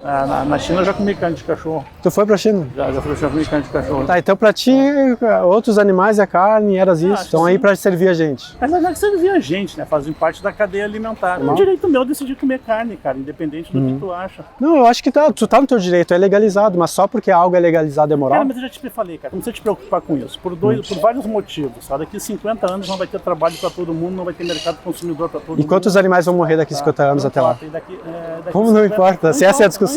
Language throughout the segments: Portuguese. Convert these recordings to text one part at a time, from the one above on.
Na China eu já comi carne de cachorro. Tu foi pra China? Já comi carne de cachorro. Tá, então pra ti, outros animais é carne, eras isso. Estão aí pra servir a gente. Mas não é que servir a gente, né? Fazem parte da cadeia alimentar. É um direito meu decidir comer carne, cara, independente do que tu acha. Não, eu acho que tu tá no teu direito, é legalizado, mas só porque algo é legalizado é moral? Cara, mas eu já te falei, cara, não precisa te preocupar com isso. Por vários motivos, sabe? Daqui a 50 anos não vai ter trabalho pra todo mundo, não vai ter mercado consumidor pra todo mundo. E quantos animais vão morrer daqui a 50 anos até lá? Como não importa? Se essa é a discussão.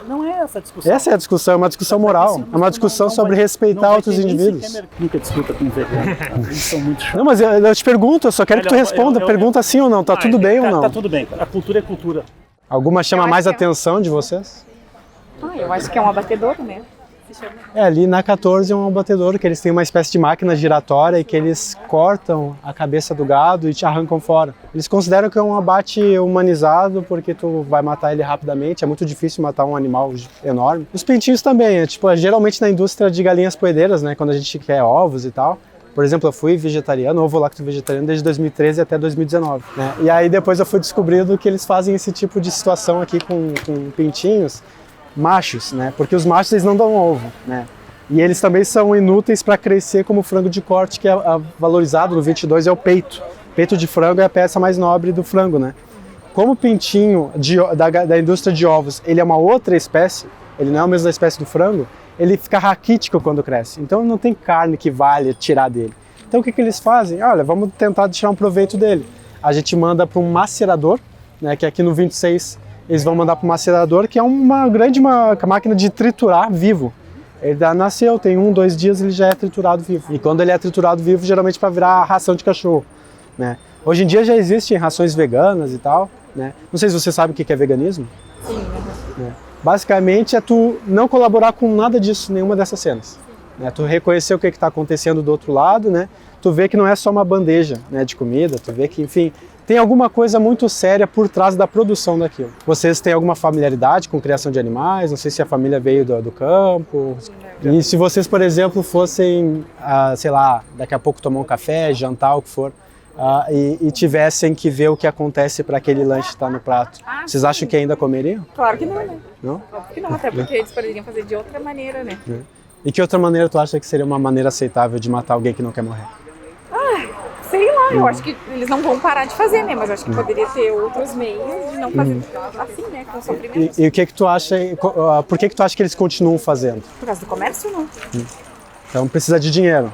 Não é essa a discussão. Essa é a discussão, é uma discussão moral. É uma discussão sobre respeitar outros indivíduos. Nunca discuta com vegano. Eles são muito chatos. Não, mas eu te pergunto, eu só quero que tu responda. Pergunta sim ou não, tá tudo bem ou não? Tá tudo bem, a cultura é cultura. Alguma chama mais atenção de vocês? Eu acho que é um abatedouro, né? Ali na 14 é um abatedouro, que eles têm uma espécie de máquina giratória e que eles cortam a cabeça do gado e te arrancam fora. Eles consideram que é um abate humanizado porque tu vai matar ele rapidamente, é muito difícil matar um animal enorme. Os pintinhos também, geralmente na indústria de galinhas poedeiras, né, quando a gente quer ovos e tal. Por exemplo, eu fui vegetariano, ovo-lacto vegetariano desde 2013 até 2019, né? E aí depois eu fui descobrindo que eles fazem esse tipo de situação aqui com pintinhos, machos, né? Porque os machos eles não dão ovo, né? E eles também são inúteis para crescer como frango de corte, que é valorizado no 22 é o peito. Peito de frango é a peça mais nobre do frango, né? Como o pintinho da indústria de ovos, ele é uma outra espécie, ele não é a mesma espécie do frango, ele fica raquítico quando cresce. Então não tem carne que vale tirar dele. Então o que eles fazem? Olha, vamos tentar tirar um proveito dele. A gente manda para um macerador, né? Que aqui no 26 eles vão mandar para o macerador, que é uma grande máquina de triturar vivo. Ele nasceu, tem 1, 2 dias, ele já é triturado vivo. E quando ele é triturado vivo, geralmente para virar ração de cachorro, né? Hoje em dia já existem rações veganas e tal, né? Não sei se você sabe o que é veganismo. Sim. Né? Basicamente é tu não colaborar com nada disso, nenhuma dessas cenas. Né? Tu reconhecer o que está acontecendo do outro lado, né? Tu vê que não é só uma bandeja, né, de comida, tu vê que, enfim, tem alguma coisa muito séria por trás da produção daquilo. Vocês têm alguma familiaridade com criação de animais? Não sei se a família veio do campo. E se vocês, por exemplo, fossem, sei lá, daqui a pouco tomar um café, jantar, o que for, e tivessem que ver o que acontece para aquele lanche estar no prato, vocês acham que ainda comeriam? Claro que não, né? Não? Claro que não, até porque eles poderiam fazer de outra maneira, né? E que outra maneira tu acha que seria uma maneira aceitável de matar alguém que não quer morrer? Sei lá, eu acho que eles não vão parar de fazer, né? Mas eu acho que poderia ter outros meios de não fazer assim, né? Com sofrimento. E o que tu acha, por que tu acha que eles continuam fazendo? Por causa do comércio, não. Então precisa de dinheiro.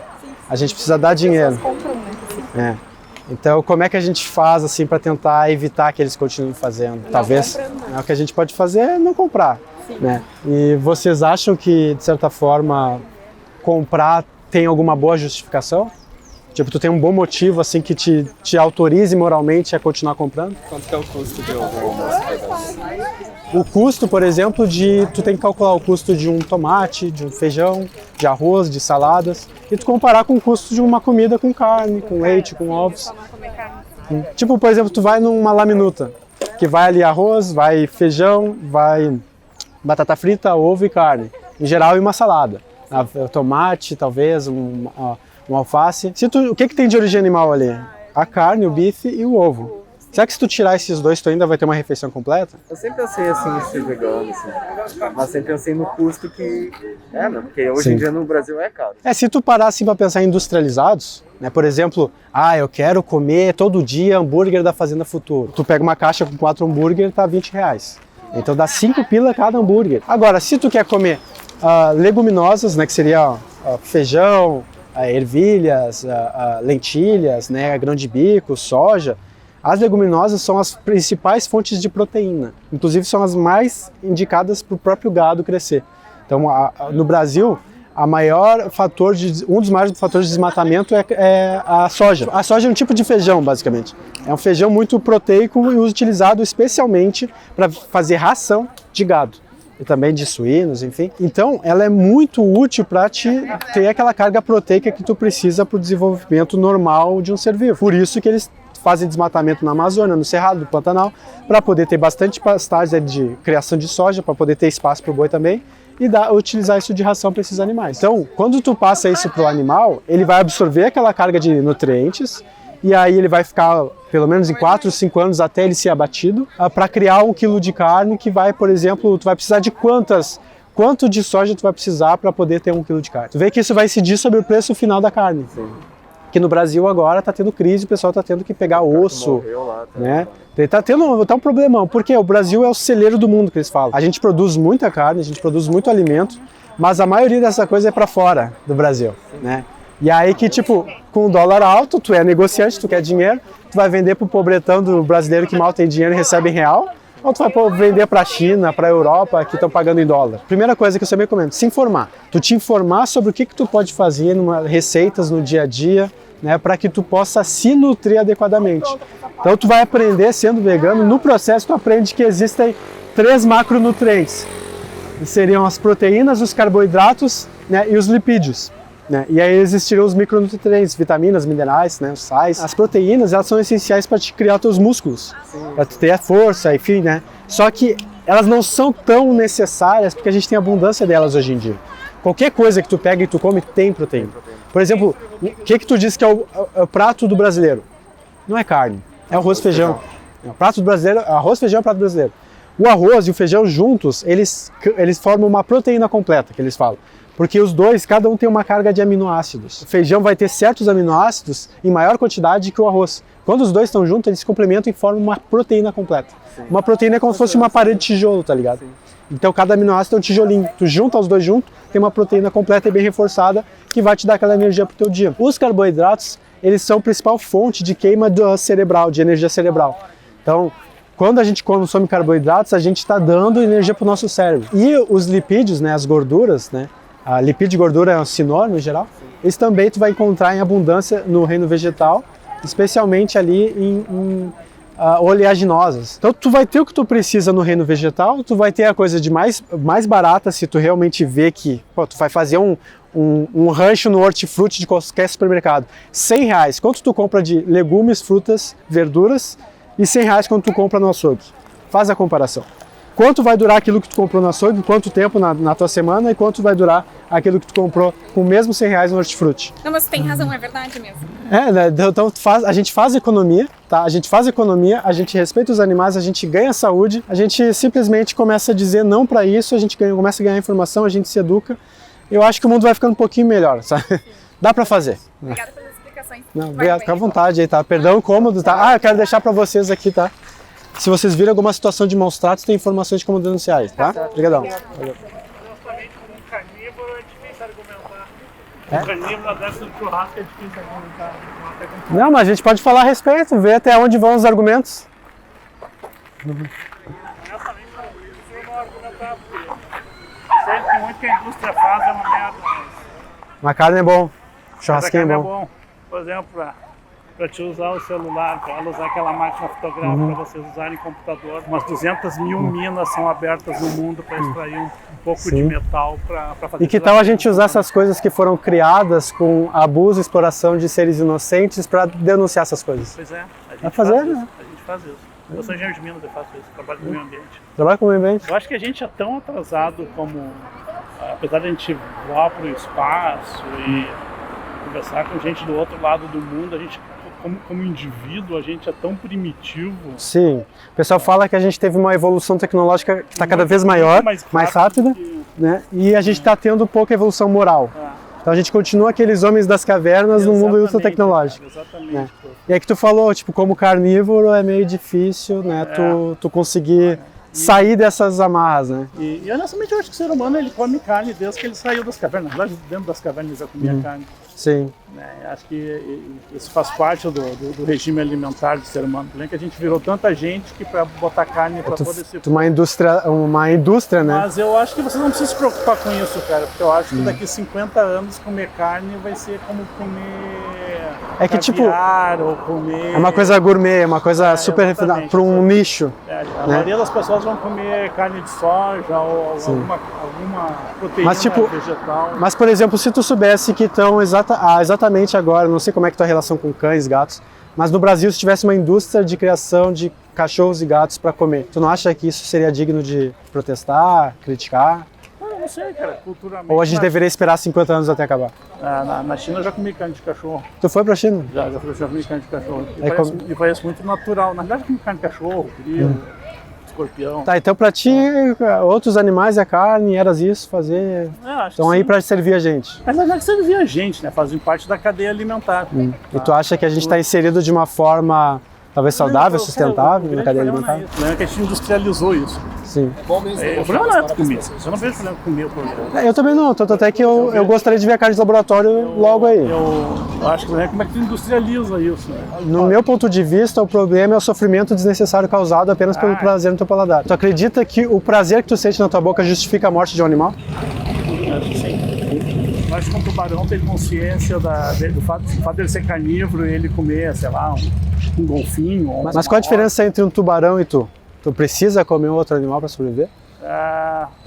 A gente precisa dar dinheiro. As pessoas compram, né? Então como é que a gente faz assim para tentar evitar que eles continuem fazendo? Talvez o que a gente pode fazer é não comprar. Né? E vocês acham que, de certa forma, comprar tem alguma boa justificação? Tipo, tu tem um bom motivo assim que te autorize moralmente a continuar comprando? Quanto que é o custo de ovo? O custo, por exemplo, tu tem que calcular o custo de um tomate, de um feijão, de arroz, de saladas, e tu comparar com o custo de uma comida com carne, com leite, com ovos. Tipo, por exemplo, tu vai numa laminuta, que vai ali arroz, vai feijão, vai batata frita, ovo e carne. Em geral, e uma salada. Tomate, talvez, um alface. O que tem de origem animal ali? A carne, o bife e o ovo. Será que se tu tirar esses dois, tu ainda vai ter uma refeição completa? Eu sempre pensei assim em ser vegano, assim. Mas sempre pensei no custo que... porque hoje em dia no Brasil é caro. Se tu parar assim pra pensar em industrializados, né? Por exemplo, eu quero comer todo dia hambúrguer da Fazenda Futuro. Tu pega uma caixa com 4 hambúrguer, tá R$20. Então dá 5 pila cada hambúrguer. Agora, se tu quer comer leguminosas, né? Que seria feijão, ervilhas, lentilhas, né? Grão de bico, soja. As leguminosas são as principais fontes de proteína, inclusive são as mais indicadas para o próprio gado crescer. Então, no Brasil, um dos maiores fatores de desmatamento é a soja. A soja é um tipo de feijão, basicamente. É um feijão muito proteico e utilizado especialmente para fazer ração de gado. E também de suínos, enfim. Então, ela é muito útil para ter aquela carga proteica que tu precisa para o desenvolvimento normal de um ser vivo. Por isso que eles fazem desmatamento na Amazônia, no Cerrado, no Pantanal, para poder ter bastante pastagem de criação de soja, para poder ter espaço para o boi também, e utilizar isso de ração para esses animais. Então, quando tu passa isso para o animal, ele vai absorver aquela carga de nutrientes e aí ele vai ficar pelo menos em 4 ou 5 anos até ele ser abatido, para criar 1 quilo de carne que vai, por exemplo, tu vai precisar de quanto de soja tu vai precisar para poder ter 1 quilo de carne. Tu vê que isso vai incidir sobre o preço final da carne. Sim. Que no Brasil agora está tendo crise, o pessoal está tendo que pegar osso, lá, né? Está tendo um problemão, porque o Brasil é o celeiro do mundo, que eles falam. A gente produz muita carne, a gente produz muito alimento, mas a maioria dessa coisa é para fora do Brasil, né? E aí que, tipo, com o dólar alto, tu é negociante, tu quer dinheiro, tu vai vender pro pobretão do brasileiro que mal tem dinheiro e recebe em real, ou tu vai vender para a China, para a Europa, que estão pagando em dólar. Primeira coisa que eu sempre recomendo, se informar. Tu te informar sobre o que tu pode fazer, receitas no dia a dia, né, para que tu possa se nutrir adequadamente. Então tu vai aprender sendo vegano, no processo tu aprende que existem 3 macronutrientes, que seriam as proteínas, os carboidratos, né, e os lipídios. Né? E aí existiriam os micronutrientes, vitaminas, minerais, né, os sais. As proteínas, elas são essenciais para te criar teus músculos, para tu ter a força, enfim, né? Só que elas não são tão necessárias porque a gente tem abundância delas hoje em dia. Qualquer coisa que tu pega e tu come tem proteína. Por exemplo, o que tu diz que é o prato do brasileiro? Não é carne, é arroz e feijão. É o prato do brasileiro, arroz e feijão é o prato brasileiro. O arroz e o feijão juntos, eles formam uma proteína completa, que eles falam. Porque os dois, cada um tem uma carga de aminoácidos. O feijão vai ter certos aminoácidos em maior quantidade que o arroz. Quando os dois estão juntos, eles se complementam e formam uma proteína completa. Sim. Uma proteína é como se fosse uma parede de tijolo, tá ligado? Sim. Então cada aminoácido é um tijolinho. Tu junta os dois juntos, tem uma proteína completa e bem reforçada que vai te dar aquela energia pro teu dia. Os carboidratos, eles são a principal fonte de queima cerebral, de energia cerebral. Então, quando a gente consome carboidratos, a gente está dando energia pro nosso cérebro. E os lipídios, né, as gorduras, né? A lipídio e gordura é um sinônimo em geral. Isso também tu vai encontrar em abundância no reino vegetal, especialmente ali em oleaginosas. Então tu vai ter o que tu precisa no reino vegetal, tu vai ter a coisa de mais barata se tu realmente vê que tu vai fazer um rancho no hortifruti de qualquer supermercado. R$100, quanto tu compra de legumes, frutas, verduras, e R$100 quanto tu compra no açougue. Faz a comparação. Quanto vai durar aquilo que tu comprou no açougue, quanto tempo na tua semana e quanto vai durar aquilo que tu comprou com o mesmo R$100 no hortifruti. Não, mas tem razão, é verdade mesmo. Né? Então a gente faz economia, tá? A gente faz economia, a gente respeita os animais, a gente ganha saúde, a gente simplesmente começa a dizer não para isso, a gente começa a ganhar informação, a gente se educa. Eu acho que o mundo vai ficando um pouquinho melhor, sabe? Dá para fazer. Obrigada pelas explicações. Não, obrigado, fica à vontade aí, tá? Perdão o incômodo, tá? Eu quero deixar para vocês aqui, tá? Se vocês virem alguma situação de maus tratos, tem informações de como denunciar, tá? Obrigadão. Justamente com um carnívoro é difícil argumentar. O carnívoro na década do churrasco é difícil argumentar. Não, mas a gente pode falar a respeito, ver até onde vão os argumentos. Honestamente, eu não argumentar, porque sei que muito que a indústria faz é uma merda. Uma carne é bom, churrasquinho é bom. Por exemplo, para te usar o celular, para ela usar aquela máquina fotográfica, para vocês usarem computador. Umas 200 mil minas são abertas no mundo para extrair um pouco de metal para fazer. E que tal a gente usar essas coisas que foram criadas com abuso e exploração de seres inocentes para denunciar essas coisas? Pois é, a gente faz isso. Né? A gente faz isso. Eu sou engenheiro de Minas, eu faço isso, trabalho com o meio ambiente. Trabalho com o meio ambiente? Eu acho que a gente é tão atrasado como, apesar de a gente voar para o espaço e conversar com gente do outro lado do mundo, a gente como indivíduo, a gente é tão primitivo. Sim. O pessoal fala que a gente teve uma evolução tecnológica que está cada vez maior, mais rápida, né? E a gente está tendo pouca evolução moral. Então a gente continua aqueles homens das cavernas no mundo ultra tecnológico. Exatamente. Né? E aí que tu falou, tipo, como carnívoro é meio difícil, né? Tu conseguir sair dessas amarras, né? E honestamente eu acho que o ser humano ele come carne desde que ele saiu das cavernas. Lá dentro das cavernas ele já comia carne. Sim. Acho que isso faz parte do regime alimentar do ser humano. Que a gente virou tanta gente que para botar carne para todo esse... Uma indústria, né? Mas eu acho que vocês não precisam se preocupar com isso, cara. Porque eu acho que daqui 50 anos comer carne vai ser como comer caviar, ou comer... É uma coisa gourmet, é uma coisa super refinada, para um nicho. A maioria das pessoas vão comer carne de soja ou alguma proteína vegetal. Mas, por exemplo, se tu soubesse que estão exatamente agora, não sei como é que é a tua relação com cães, gatos, mas no Brasil se tivesse uma indústria de criação de cachorros e gatos para comer, tu não acha que isso seria digno de protestar, criticar? Eu não sei, cara, culturalmente. Ou a gente deveria esperar 50 anos até acabar? Na China eu já comi carne de cachorro. Tu foi pra China? Já comi carne de cachorro. É E parece muito natural. Na verdade, eu comi carne de cachorro, grilo, escorpião. Tá, então pra ti, outros animais é carne, eras isso, fazer... Estão aí pra servir a gente. Mas na verdade servir a gente, né? Fazem parte da cadeia alimentar. E tu acha que a gente está inserido de uma forma talvez saudável, sustentável na cadeia alimentar? O problema é que a gente industrializou isso. Sim. O problema não é comer. Eu não vejo problema comer o problema. Eu também não, tanto até que eu gostaria de ver a carne de laboratório logo aí. Eu acho que o problema é como é que tu industrializa isso, né? No meu ponto de vista, o problema é o sofrimento desnecessário causado apenas pelo prazer no teu paladar. Tu acredita que o prazer que tu sente na tua boca justifica a morte de um animal? Acho que sim. Eu acho que um tubarão tem consciência do fato dele ser carnívoro e ele comer, sei lá, um golfinho. Mas qual a diferença entre um tubarão e tu? Tu precisa comer outro animal para sobreviver?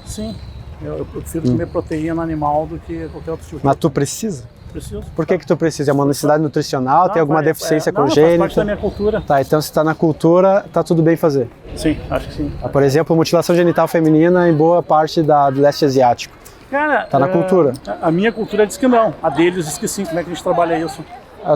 Sim. Eu prefiro comer proteína animal do que qualquer outro tipo. Mas tu precisa? Preciso. Por que tu precisa? É uma necessidade nutricional? Não, tem alguma deficiência não, congênita? Faz parte da minha cultura. Tá, então se tá na cultura, tá tudo bem fazer. Sim, acho que sim. Por exemplo, mutilação genital feminina em boa parte do leste asiático. Cara, tá na cultura. A minha cultura diz que não, a deles diz que sim. Como é que a gente trabalha isso?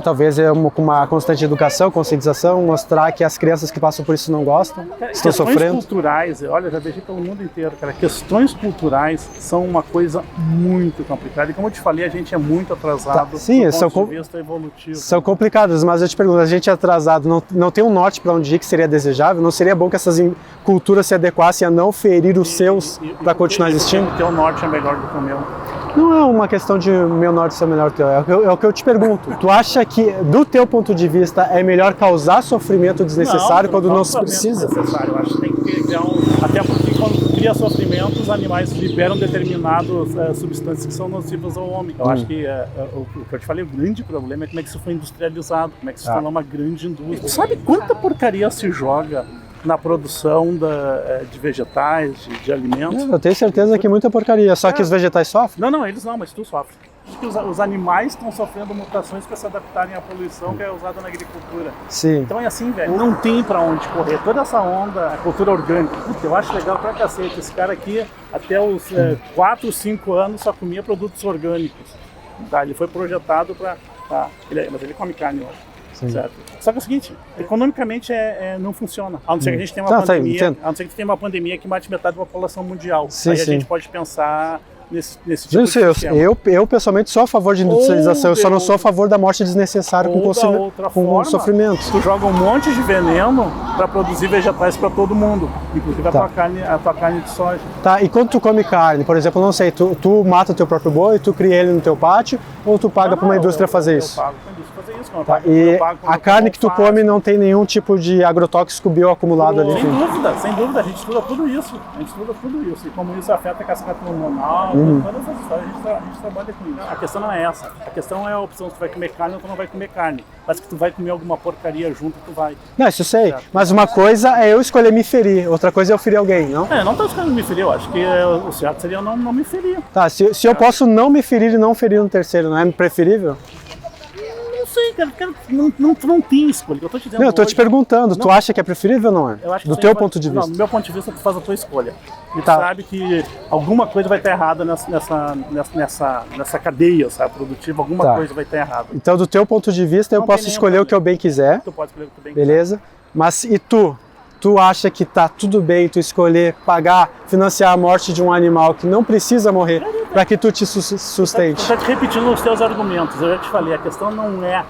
Talvez com uma constante educação, conscientização, mostrar que as crianças que passam por isso não gostam, estão sofrendo. Questões culturais, olha, já vejo pelo mundo inteiro, cara. Questões culturais são uma coisa muito complicada. E como eu te falei, a gente é muito atrasado sim, do ponto de vista evolutivo. São complicadas, mas eu te pergunto, a gente é atrasado, não tem um norte para onde ir que seria desejável? Não seria bom que essas culturas se adequassem a não ferir os seus para continuar existindo? O teu norte é melhor do que o meu. Não é uma questão de meu norte ser melhor que o teu, é o que eu te pergunto. Tu acha que, do teu ponto de vista, é melhor causar sofrimento desnecessário quando não se precisa? Desnecessário. Eu acho que tem que criar até porque quando tu cria sofrimento, os animais liberam determinadas substâncias que são nocivas ao homem. Eu acho que, o que eu te falei, o grande problema é como é que isso foi industrializado, como é que isso se tornou uma grande indústria. Sabe quanta porcaria se joga na produção de vegetais, de alimentos? Eu tenho certeza que muita porcaria, só que os vegetais sofrem? Não, eles não, mas tu sofre. Acho que os animais estão sofrendo mutações para se adaptarem à poluição que é usada na agricultura. Sim. Então é assim, velho, não tem para onde correr. Toda essa onda, a cultura orgânica, puta, eu acho legal pra cacete. Esse cara aqui, até os 4, 5 anos, só comia produtos orgânicos. Tá? Ele foi projetado para... mas ele come carne hoje. Certo. Só que é o seguinte, economicamente não funciona. A não ser que a gente tenha uma pandemia, a não ser que tenha uma pandemia que mate metade da população mundial. Aí a gente pode pensar nesse tipo de sistema. Eu pessoalmente sou a favor de industrialização, eu só não sou a favor da morte desnecessária com sofrimento. Tu joga um monte de veneno para produzir vegetais para todo mundo, inclusive a tua carne de soja. Tá, e quando tu come carne, por exemplo, não sei, tu mata o teu próprio boi, tu cria ele no teu pátio ou tu paga para uma indústria fazer isso? Eu pago para a indústria fazer isso. Tá, e a carne que tu come não tem nenhum tipo de agrotóxico bioacumulado ali? Sem dúvida, a gente estuda tudo isso. E como isso afeta a cascata hormonal, todas essas histórias, a gente trabalha com isso. A questão não é essa. A questão é a opção se tu vai comer carne ou tu não vai comer carne. Mas que tu vai comer alguma porcaria junto, tu vai. Não, isso eu sei. Certo. Mas uma coisa é eu escolher me ferir, outra coisa é eu ferir alguém, não? Eu não tô escolhendo me ferir, eu acho que o certo seria eu não me ferir. Tá, se eu posso não me ferir e não ferir um terceiro, não é preferível? Não sei, cara, não tem escolha. Eu tô te dizendo. Não, eu tô te perguntando, tu acha que é preferível ou não é? Eu acho que do teu ponto de vista. Não, do meu ponto de vista, tu faz a tua escolha. E tu sabe que alguma coisa vai estar errada nessa cadeia, sabe, produtiva, alguma coisa vai estar errada. Então, do teu ponto de vista, eu posso escolher o que eu bem quiser. Tu pode escolher o que tu bem quiser. Beleza? Mas e tu? Tu acha que tá tudo bem tu escolher pagar, financiar a morte de um animal que não precisa morrer para que tu te sustente? Tu tá te repetindo os teus argumentos. Eu já te falei, a questão não é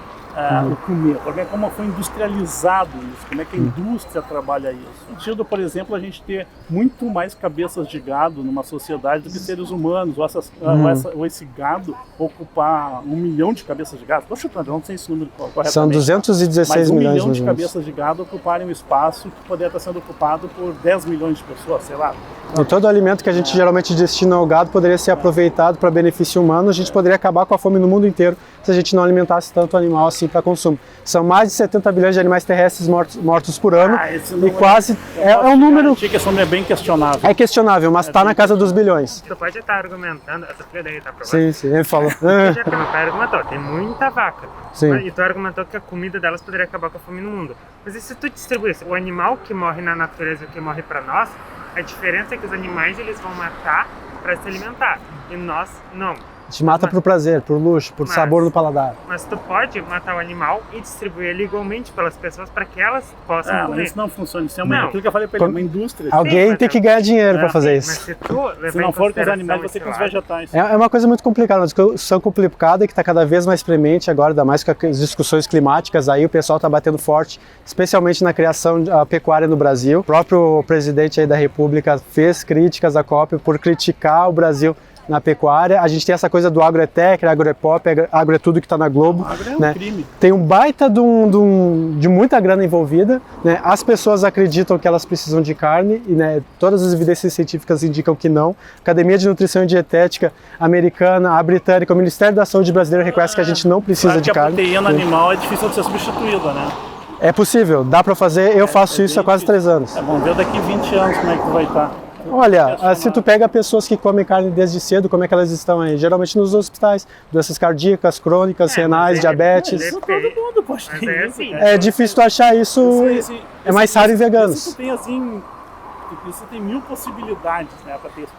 o comer, o problema é como foi industrializado isso, como é que a indústria trabalha isso. No sentido, por exemplo, a gente ter muito mais cabeças de gado numa sociedade do que seres humanos, ou esse gado ocupar 1 milhão de cabeças de gado. Estou chutando, eu não sei esse número corretamente. São 216 milhões. Mas 1 milhão de cabeças de gado ocuparem um espaço que poderia estar sendo ocupado por 10 milhões de pessoas, sei lá. E todo o alimento que a gente geralmente destina ao gado poderia ser aproveitado para benefício humano, a gente poderia acabar com a fome no mundo inteiro se a gente não alimentasse tanto animal assim para consumo. São mais de 70 bilhões de animais terrestres mortos por ano e quase é um número... que esse número é bem questionável. É questionável, mas está na casa dos bilhões. Tu pode estar argumentando, essa filha daí tá provando? Sim, ele falou. Meu pai argumentou, tem muita vaca. Sim. E tu argumentou que a comida delas poderia acabar com a fome no mundo. Mas e se tu distribuísse o animal que morre na natureza e o que morre para nós, a diferença é que os animais eles vão matar para se alimentar. E nós, não. A gente mata por prazer, por luxo, por sabor no paladar. Mas tu pode matar o animal e distribuir ele igualmente pelas pessoas para que elas possam comer. Mas isso não funciona. Isso é aquilo que eu falei pra ele, uma indústria. Alguém tem que ganhar dinheiro para fazer isso. Mas se tu levar Se não for com os em animais, você com os vegetais. É uma coisa muito complicada, uma discussão complicada que está cada vez mais premente agora, ainda mais com as discussões climáticas. Aí o pessoal está batendo forte, especialmente na criação da pecuária no Brasil. O próprio presidente aí da República fez críticas à COP por criticar o Brasil na pecuária. A gente tem essa coisa do agro é técnica, agro é pop, agro é tudo que está na Globo. Agro é um né? crime. Tem um baita de muita grana envolvida. Né? As pessoas acreditam que elas precisam de carne e né, todas as evidências científicas indicam que não. A Academia de Nutrição e Dietética americana, a britânica, o Ministério da Saúde brasileiro reconhece que a gente não precisa de carne. A proteína animal é difícil de ser substituída, né? É possível, dá para fazer. Eu faço isso há quase 3 anos. Vamos ver daqui 20 anos como é que tu vai estar. Olha, se tu pega pessoas que comem carne desde cedo, como é que elas estão aí? Geralmente nos hospitais, doenças cardíacas, crônicas, renais, diabetes. Todo mundo pode ter isso. É difícil tu achar isso, é mais raro em veganos. Isso tem assim, isso tem 1000 possibilidades, né, para ter isso.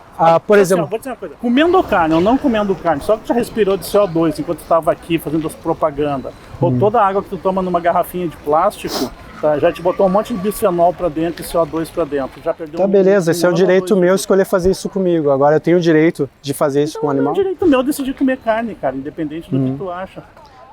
Por exemplo, vou dizer uma coisa, comendo carne ou não comendo carne, só que tu já respirou de CO2 enquanto tu estava aqui fazendo as propaganda, ou toda a água que tu toma numa garrafinha de plástico, tá, já te botou um monte de bisfenol para dentro e CO2 para dentro, já perdeu. Tá, beleza, esse é o direito meu escolher fazer isso comigo. Agora eu tenho o direito de fazer isso com o animal. É o direito meu decidir comer carne, cara, independente do que tu acha.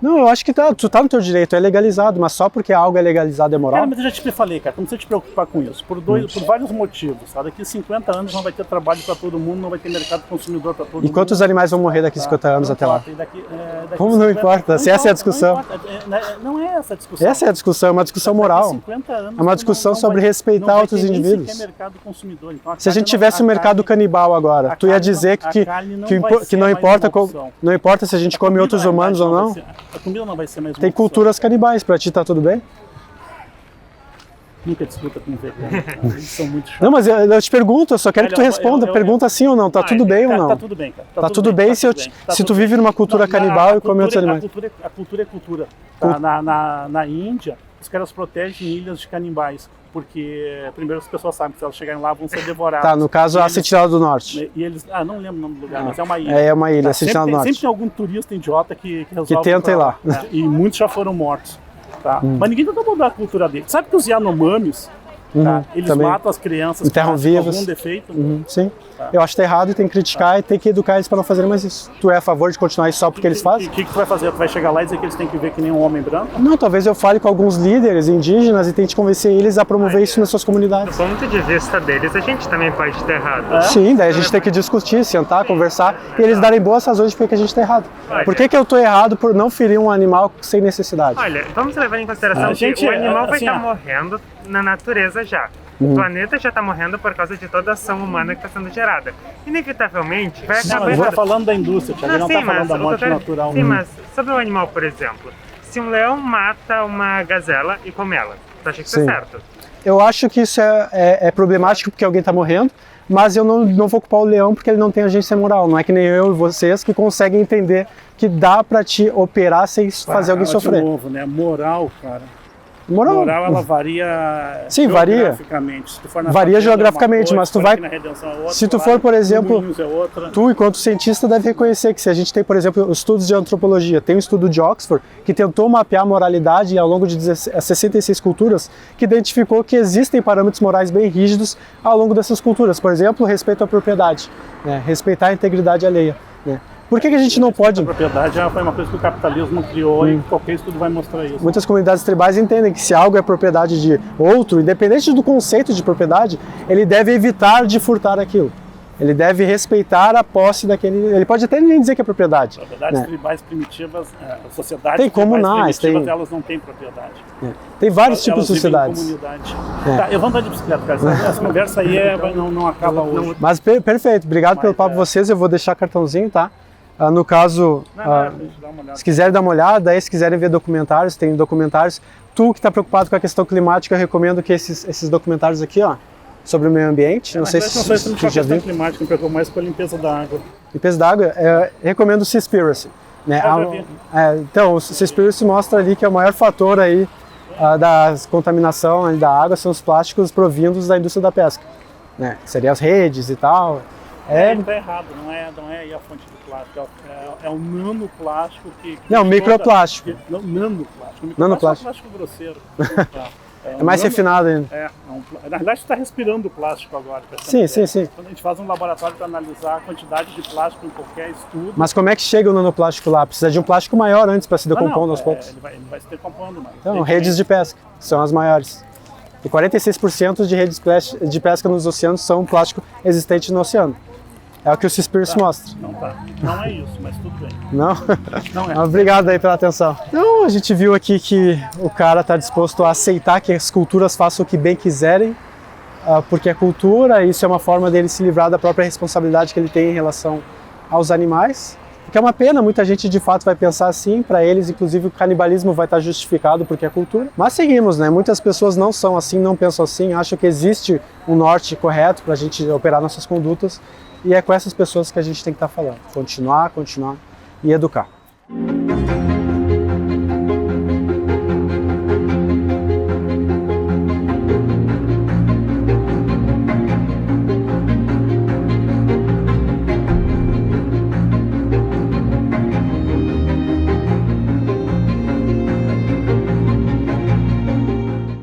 Não, eu acho que tu tá no teu direito, é legalizado, mas só porque algo é legalizado é moral? Cara, mas eu já te falei, cara, não precisa te preocupar com isso, por vários motivos, tá? Daqui a 50 anos não vai ter trabalho para todo mundo, não vai ter mercado consumidor para todo mundo. E quantos animais vão morrer daqui a 50 anos até lá? Como não importa? Se essa é a discussão. Não é essa a discussão. Essa é a discussão, é uma discussão moral. 50 anos, é uma discussão sobre respeitar outros indivíduos. Mercado consumidor. Então, se a gente tivesse um mercado canibal agora, tu ia dizer que não importa se a gente come outros humanos ou não? A comida não vai ser mais uma Tem culturas canibais, pra ti tá tudo bem? Nunca discuta com vegano. Eles são muito chatos. Não, mas eu te pergunto, eu só quero que tu responda. Pergunta sim ou não, tá tudo bem ou não? Tá tudo bem, cara. Tá tudo bem se tu vive numa cultura canibal e come outros animais. A cultura é cultura. Na Índia, os caras protegem ilhas de canibais. Porque primeiro as pessoas sabem que se elas chegarem lá vão ser devoradas. Tá, no caso a Sentinela do Norte. E eles, não lembro o nome do lugar, mas é uma ilha. É uma ilha, a Sentinela do Norte. Sempre tem algum turista idiota que resolve que tenta ir lá. E muitos já foram mortos. Tá? Mas ninguém tentou mudar a cultura dele. Sabe que os Yanomamis, tá? Eles também matam as crianças enterram vivos. Com algum defeito? Sim. Tá. Eu acho que tá errado e tem que criticar e tem que educar eles para não fazerem mais isso. Tu é a favor de continuar isso só porque eles fazem? O que tu vai fazer? Tu vai chegar lá e dizer que eles têm que ver que nem um homem branco? Não, talvez eu fale com alguns líderes indígenas e tente convencer eles a promover isso nas suas comunidades. Do ponto de vista deles, a gente também pode estar errado. Sim, daí a gente tem que discutir, sentar, conversar e eles darem boas razões de por que a gente está errado. Por que eu estou errado por não ferir um animal sem necessidade? Olha, vamos levar em consideração que o animal vai estar morrendo na natureza já. O planeta já está morrendo por causa de toda a ação humana que está sendo gerada. Inevitavelmente, vai acabar... Mas está falando da indústria, Thiago, não está falando da morte natural. Sim, mas sobre o animal, por exemplo, se um leão mata uma gazela e come ela, tu acha que isso é certo? Eu acho que isso é problemático porque alguém está morrendo, mas eu não vou culpar o leão porque ele não tem agência moral. Não é que nem eu e vocês que conseguem entender que dá para te operar sem fazer alguém sofrer. De novo, né? Moral, cara. Moral ela varia. Sim, geograficamente. Se tu for na varia geograficamente, mas tu vai. Outra, se tu for, por exemplo, tu, enquanto cientista, deve reconhecer que se a gente tem, por exemplo, estudos de antropologia, tem um estudo de Oxford que tentou mapear a moralidade ao longo de 66 culturas, que identificou que existem parâmetros morais bem rígidos ao longo dessas culturas. Por exemplo, respeito à propriedade, né? Respeitar a integridade alheia. Né? Por que a gente não pode... A propriedade foi uma coisa que o capitalismo criou e qualquer estudo vai mostrar isso. Muitas comunidades tribais entendem que se algo é propriedade de outro, independente do conceito de propriedade, ele deve evitar de furtar aquilo. Ele deve respeitar a posse daquele... Ele pode até nem dizer que é propriedade. Propriedades tribais primitivas, sociedades tem comunais, primitivas, elas não têm propriedade. Tem vários tipos de sociedades. Comunidade. Tá, eu vou andar de bicicleta, cara. Essa conversa aí não acaba hoje. Mas perfeito, obrigado pelo papo vocês. Eu vou deixar cartãozinho, tá? No caso, se quiserem dar uma olhada, aí se quiserem ver documentários, tem documentários. Tu que está preocupado com a questão climática, eu recomendo que esses documentários aqui, ó, sobre o meio ambiente, não sei se você já viu. Climática, me preocupo mais com a limpeza da água. Limpeza da água, recomendo o Seaspiracy. Né? Então, o Seaspiracy mostra ali que é o maior fator aí da contaminação ali da água são os plásticos provindos da indústria da pesca. Né? Seriam as redes e tal. Ele tá errado, não é aí a fonte do plástico, é o nanoplástico que Não, microplástico. Nanoplástico. Nanoplástico. É um plástico grosseiro. É mais refinado ainda. Na verdade, você está respirando o plástico agora. Sim. Quando a gente faz um laboratório para analisar a quantidade de plástico em qualquer estudo... Mas como é que chega o nanoplástico lá? Precisa de um plástico maior antes para se decompondo aos poucos? Ele vai se decompondo. Mas então, redes de pesca, são as maiores. E 46% de redes de pesca nos oceanos são plástico existente no oceano. É o que o Seaspiracy mostra. Não é isso, mas tudo bem. Não? Não é. Obrigado aí pela atenção. Então, a gente viu aqui que o cara está disposto a aceitar que as culturas façam o que bem quiserem, porque é cultura, isso é uma forma dele se livrar da própria responsabilidade que ele tem em relação aos animais. O que é uma pena, muita gente de fato vai pensar assim, para eles inclusive o canibalismo vai estar justificado porque é cultura. Mas seguimos, né? Muitas pessoas não são assim, não pensam assim, acham que existe um norte correto para a gente operar nossas condutas e é com essas pessoas que a gente tem que estar falando. Continuar e educar.